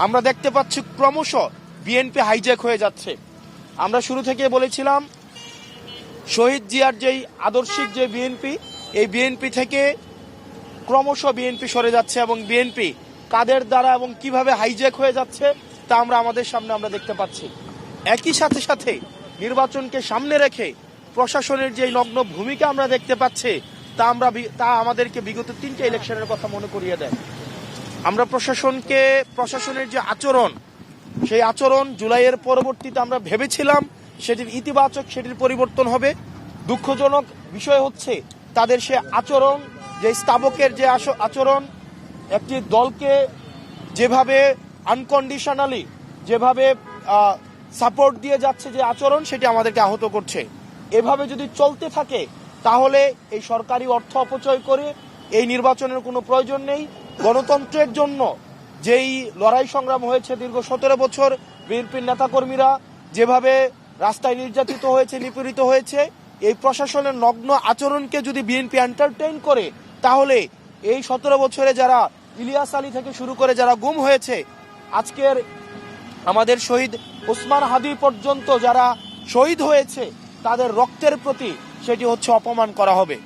আমরা দেখতে পাচ্ছি ক্রমশ বিএনপি হাইজ্যাক হয়ে যাচ্ছে। আমরা শুরু থেকে বলেছিলাম শহীদ জিয়ার যেই আদর্শিক যে বিএনপি, এই বিএনপি থেকে ক্রমশ বিএনপি সরে যাচ্ছে এবং বিএনপি কাদের দ্বারা এবং কিভাবে হাইজ্যাক হয়ে যাচ্ছে তা আমরা আমাদের সামনে আমরা দেখতে পাচ্ছি। একই সাথে সাথে নির্বাচনকে সামনে রেখে প্রশাসনের যে নগ্ন ভূমিকা আমরা দেখতে পাচ্ছি তা আমাদেরকে বিগত 3টে ইলেকশনের কথা মনে করিয়ে দেয়। আমরা প্রশাসনের যে আচরণ, সেই আচরণ জুলাইয়ের পরবর্তীতে আমরা ভেবেছিলাম সেটির ইতিবাচক, সেটির পরিবর্তন হবে। দুঃখজনক বিষয় হচ্ছে তাদের সে আচরণ, যে স্তাবকের যে আচরণ, একটি দলকে যেভাবে আনকন্ডিশনালি যেভাবে সাপোর্ট দিয়ে যাচ্ছে যে আচরণ, সেটি আমাদেরকে আহত করছে। এভাবে যদি চলতে থাকে তাহলে এই সরকারি অর্থ অপচয় করে এই নির্বাচনের কোনো প্রয়োজন নেই। গণতন্ত্রের জন্য যেই লড়াই সংগ্রাম হয়েছে দীর্ঘ 17 বছর, বিএনপির নেতাকর্মীরা যেভাবে রাস্তায় নির্যাতিত হয়েছে, নিপীড়িত হয়েছে, এই প্রশাসনের নগ্ন আচরণকে যদি বিএনপি এন্টারটেইন করে তাহলে এই 17 বছরে যারা ইলিয়াস আলী থেকে শুরু করে যারা গুম হয়েছে, আজকের আমাদের শহীদ ওসমান হাদি পর্যন্ত যারা শহীদ হয়েছে, তাদের রক্তের প্রতি সেটি হচ্ছে অপমান করা হবে।